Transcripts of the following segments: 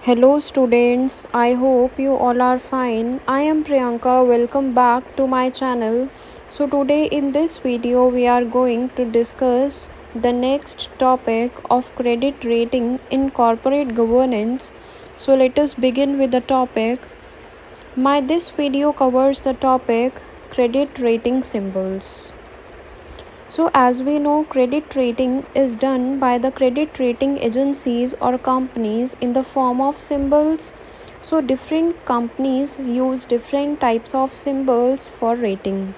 Hello students, I hope you all are fine. I am Priyanka. Welcome back to my channel. So today in this video we are going to discuss the next topic of credit rating in corporate governance. So let us begin with the topic. This video covers the topic credit rating symbols. So as we know, credit rating is done by the credit rating agencies or companies in the form of symbols. So different companies use different types of symbols for rating.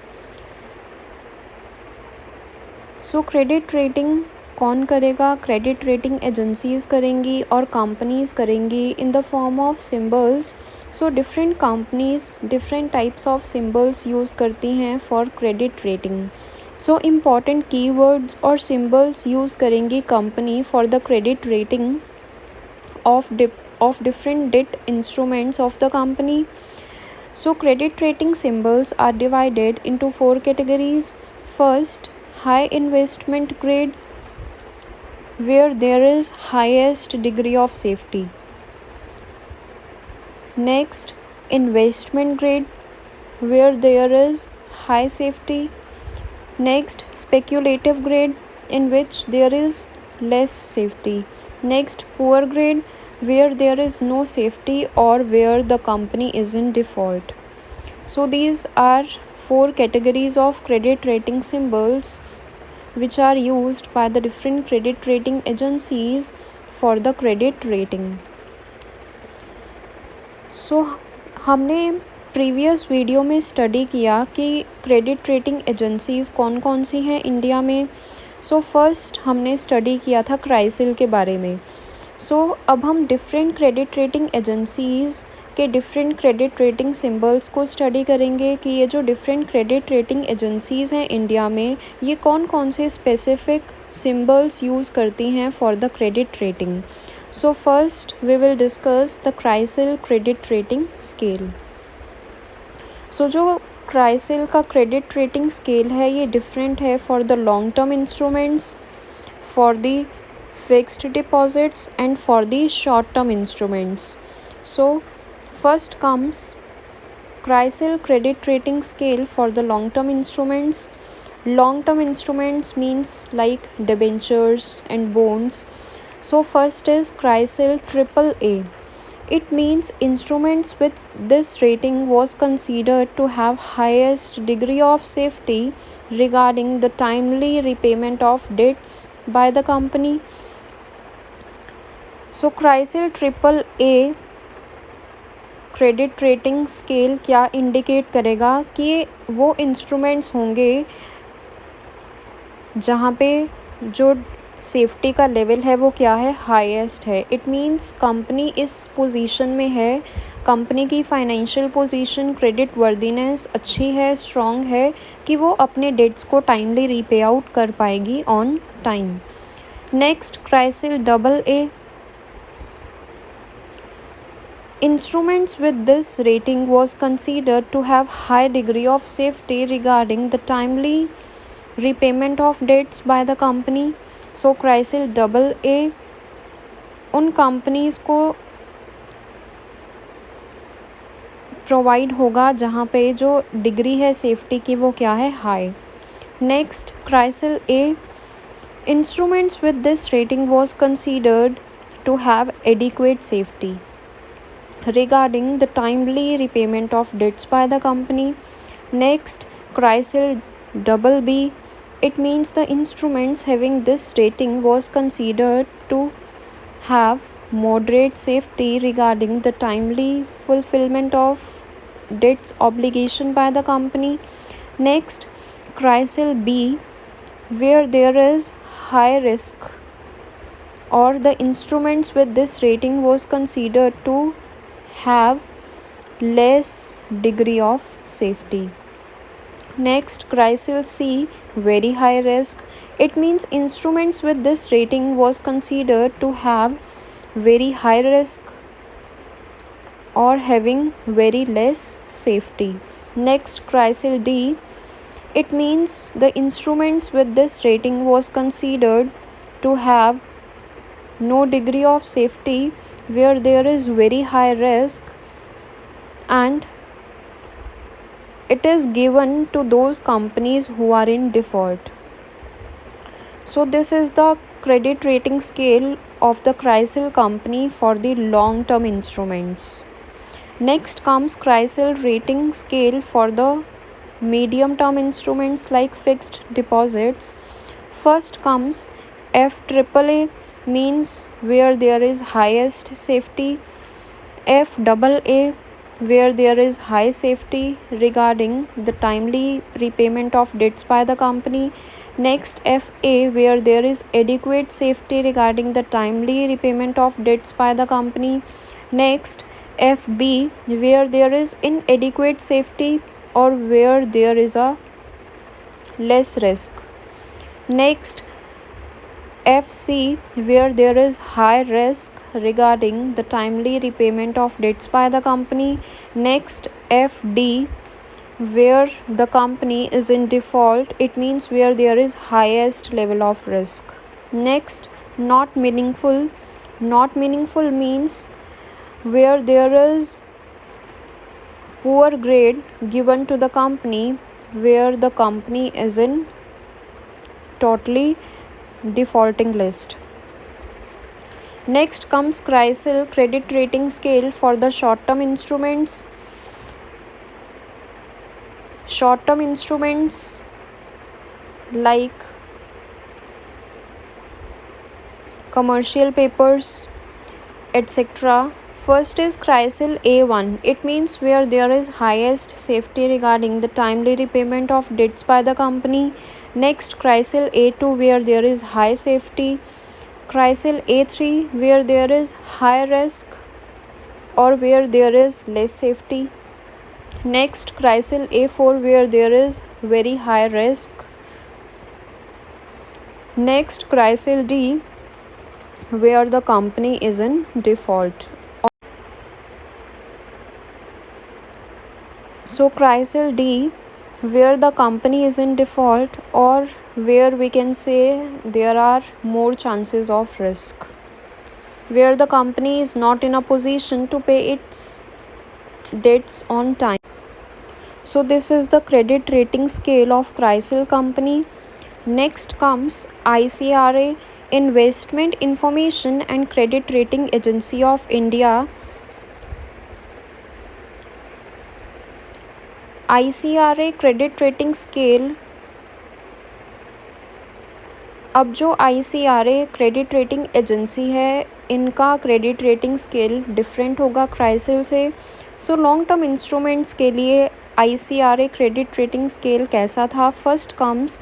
So credit rating कौन करेगा? Credit rating agencies करेंगी और companies करेंगी in the form of symbols. So different companies different types of symbols use करती हैं for credit rating. So important keywords और symbols use करेंगी company for the credit rating of different debt instruments of the company. So credit rating symbols are divided into 4 categories. First, high investment grade, where there is highest degree of safety. Next, investment grade, where there is high safety. Next, speculative grade, in which there is less safety. Next, poor grade, where there is no safety or where the company is in default. So these are 4 categories of credit rating symbols which are used by the different credit rating agencies for the credit rating. So हमने previous video में study किया कि credit rating agencies कौन कौन सी हैं India में. So first हमने study किया था क्राइसिल के बारे में. सो अब हम डिफरेंट क्रेडिट रेटिंग एजेंसीज़ के डिफरेंट क्रेडिट रेटिंग सिंबल्स को स्टडी करेंगे कि ये जो डिफरेंट क्रेडिट रेटिंग एजेंसीज़ हैं इंडिया में ये कौन कौन से स्पेसिफिक सिंबल्स यूज़ करती हैं for the credit rating. So first we will discuss the CRISIL credit rating scale. So जो क्राइसिल का क्रेडिट रेटिंग स्केल है ये डिफरेंट है for the long term instruments, for the fixed deposits and for the short term instruments. So first comes CRISIL credit rating scale for the long term instruments. Long term instruments means like debentures and bonds. So first is CRISIL AAA. It means instruments with this rating was considered to have highest degree of safety regarding the timely repayment of debts by the company. So CRISIL AAA credit rating scale क्या indicate करेगा कि वो instruments होंगे जहाँ पे जो safety का level है वो क्या है, हाईएस्ट है. इट मीन्स कंपनी इस पोजीशन में है, कंपनी की फाइनेंशियल पोजीशन क्रेडिट वर्दीनेस अच्छी है, स्ट्रॉन्ग है कि वो अपने डेट्स को टाइमली रीपे आउट कर पाएगी on time. Next CRISIL AA. Instruments with this rating was considered to have high degree of safety regarding the timely repayment of debts by the company. So CRISIL AA उन companies को provide होगा जहाँ पे जो degree है safety की वो क्या है, high. Next CRISIL A. Instruments with this rating was considered to have adequate safety regarding the timely repayment of debts by the company. Next, CRISIL BB. It means the instruments having this rating was considered to have moderate safety regarding the timely fulfillment of debts obligation by the company. Next, CRISIL B, where there is high risk or the instruments with this rating was considered to have less degree of safety. Next, CRISIL C, very high risk. It means instruments with this rating was considered to have very high risk or having very less safety. Next, CRISIL D. It means the instruments with this rating was considered to have no degree of safety, where there is very high risk, and it is given to those companies who are in default. So this is the credit rating scale of the CRISIL company for the long-term instruments. Next comes CRISIL rating scale for the medium-term instruments like fixed deposits. First comes FAAA, means where there is highest safety. FAA, where there is high safety regarding the timely repayment of debts by the company. Next, FA, where there is adequate safety regarding the timely repayment of debts by the company. Next, FB, where there is inadequate safety or where there is a less risk. Next, FC, where there is high risk regarding the timely repayment of debts by the company. Next, FD, where the company is in default, it means where there is highest level of risk. Next, not meaningful. Not meaningful means where there is poor grade given to the company, where the company is in totally defaulting list. Next comes CRISIL credit rating scale for the short-term instruments. Short-term instruments like commercial papers, etc. First is CRISIL A1. It means where there is highest safety regarding the timely repayment of debts by the company. Next, CRISIL A2, where there is high safety. CRISIL A3, where there is high risk or where there is less safety. Next, CRISIL A4, where there is very high risk. Next, CRISIL D, where the company is in default. So CRISIL D, where the company is in default or where we can say there are more chances of risk, where the company is not in a position to pay its debts on time. So this is the credit rating scale of CRISIL company. Next comes ICRA, Investment Information and Credit Rating Agency of India. ICRA credit rating scale, अब जो ICRA credit rating agency है, इनका credit rating scale different होगा क्राइसिल से. So long term instruments के लिए ICRA credit rating scale कैसा था? First comes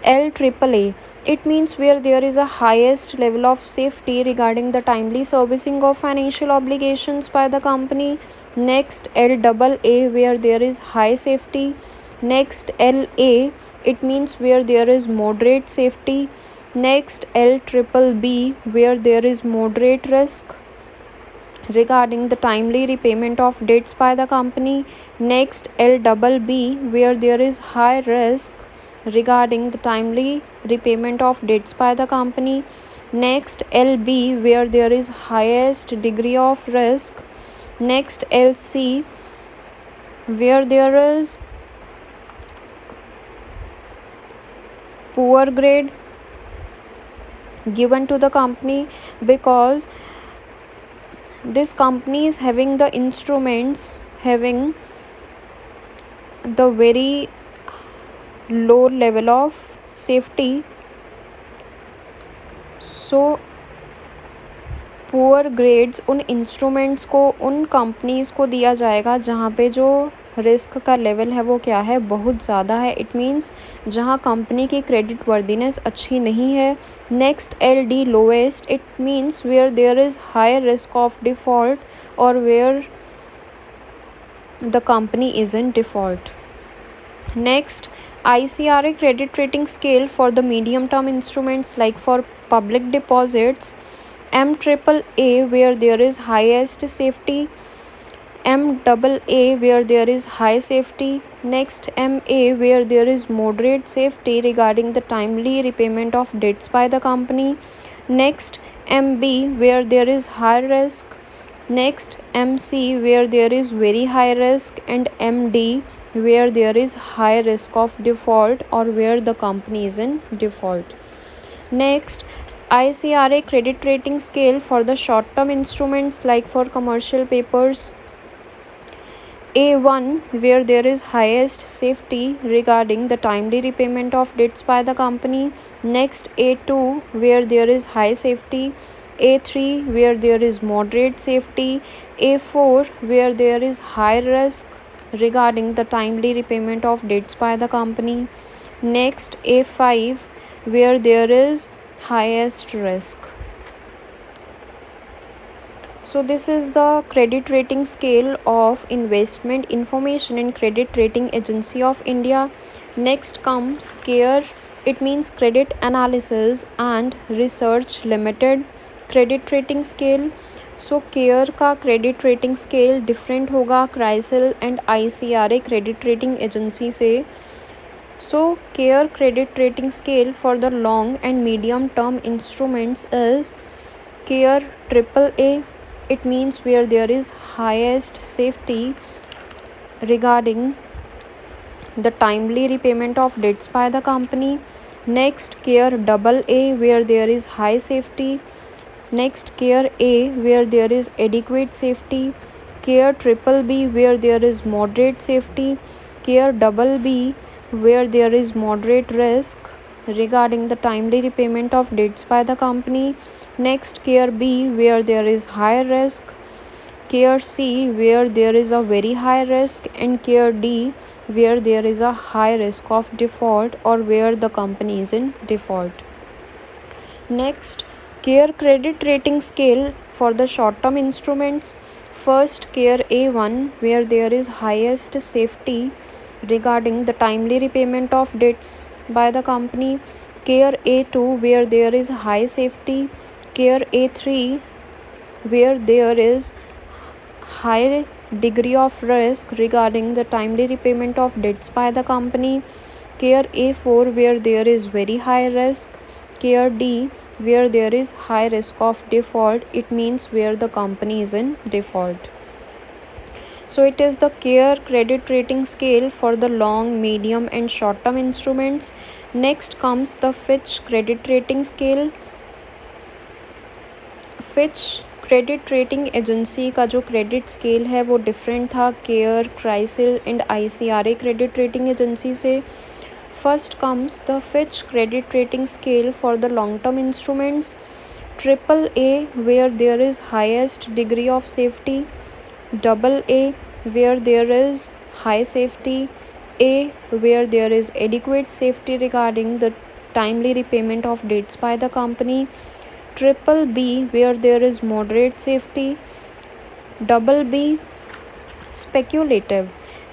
LAAA. It means where there is a highest level of safety regarding the timely servicing of financial obligations by the company. Next, LAA, where there is high safety. Next, LA, it means where there is moderate safety. Next, LBBB, where there is moderate risk regarding the timely repayment of debts by the company. Next, LBB, where there is high risk regarding the timely repayment of debts by the company. Next, LB, where there is highest degree of risk. Next, LC, where there is poor grade given to the company because this company is having the instruments having the very low level of safety. So poor grades उन instruments को, उन companies को दिया जाएगा जहाँ पे जो risk का लेवल है वो क्या है, बहुत ज़्यादा है. इट मीन्स जहाँ कंपनी की क्रेडिट वर्दीनेस अच्छी नहीं है. Next, LD lowest. It means where there is high risk of default और where the company is in default. Next, ICRA credit rating scale for the medium term instruments like for public deposits. MAAA, where there is highest safety. MAA, where there is high safety. Next, MA, where there is moderate safety regarding the timely repayment of debts by the company. Next, MB where there is high risk. Next MC where there is very high risk, and MD where there is high risk of default or where the company is in default. Next, ICRA credit rating scale for the short term instruments like for commercial papers. A1 where there is highest safety regarding the timely repayment of debts by the company. Next, A2 where there is high safety. A3 where there is moderate safety. A4 where there is high risk regarding the timely repayment of debts by the company. Next, A5 where there is highest risk. So this is the credit rating scale of Investment Information and Credit Rating Agency of India. Next comes CARE. It means Credit Analysis and Research Limited credit rating scale. So CARE का credit rating scale different होगा CRISIL and ICRA credit rating agency से. So CARE credit rating scale for the long and medium term instruments is CARE AAA. It means where there is highest safety regarding the timely repayment of debts by the company. Next, CARE AA where there is high safety. Next, CARE A where there is adequate safety. CARE BBB where there is moderate safety. CARE BB where there is moderate risk regarding the timely repayment of debts by the company. Next, CARE B where there is high risk. CARE C where there is a very high risk, and CARE D where there is a high risk of default or where the company is in default. Next, CARE credit rating scale for the short term instruments. First, CARE A1 where there is highest safety regarding the timely repayment of debts by the company. CARE A2 where there is high safety. CARE A3 where there is high degree of risk regarding the timely repayment of debts by the company. CARE A4 where there is very high risk. CARE D where there is high risk of default. It means where the company is in default. So it is the CARE credit rating scale for the long, medium and short term instruments. Next comes the Fitch credit rating scale. Fitch credit rating agency का जो credit scale है वो different था CARE, CRISIL and ICRA credit rating agency से. First comes the Fitch credit rating scale for the long term instruments. AAA where there is highest degree of safety. AA where there is high safety. A where there is adequate safety regarding the timely repayment of debts by the company. BBB where there is moderate safety. BB speculative.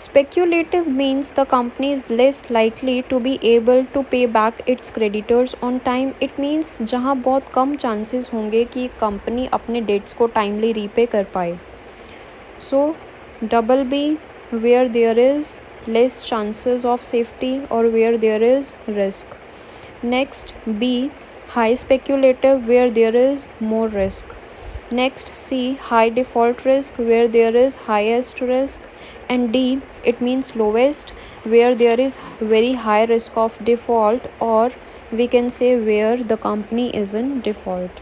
Speculative means the company is less likely to be able to pay back its creditors on time. It means जहाँ बहुत कम chances होंगे कि company अपने dates को timely repay कर पाए. So BB where there is less chances of safety or where there is risk. Next, B high speculative where there is more risk. Next, C high default risk where there is highest risk, and D it means lowest where there is very high risk of default, or we can say where the company is in default.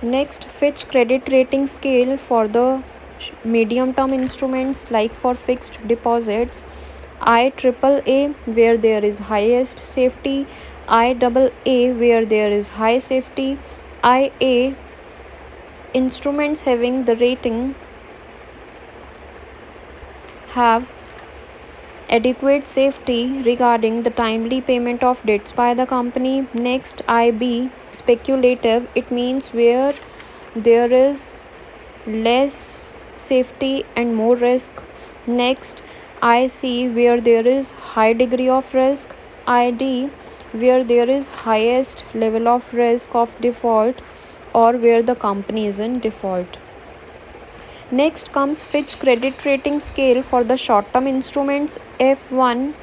Next, Fitch credit rating scale for the medium term instruments like for fixed deposits. IAAA where there is highest safety. IAA where there is high safety. IA instruments having the rating have adequate safety regarding the timely payment of debts by the company. Next, IB speculative. It means where there is less safety and more risk. Next, IC where there is high degree of risk. ID where there is highest level of risk of default or where the company is in default. Next comes Fitch credit rating scale for the short term instruments. F1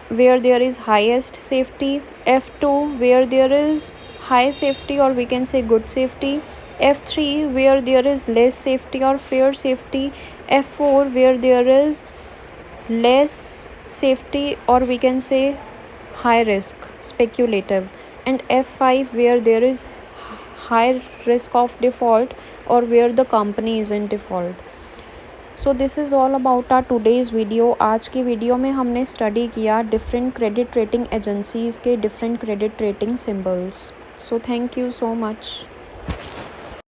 where there is highest safety, F2 where there is high safety or we can say good safety, F3 where there is less safety or fair safety, F4 where there is less safety or we can say high risk speculative, and F5 where there is high risk of default or where the company is in default. So this is all about our today's video. आज की video में हमने study किया different credit rating agencies के different credit rating symbols. So thank you so much.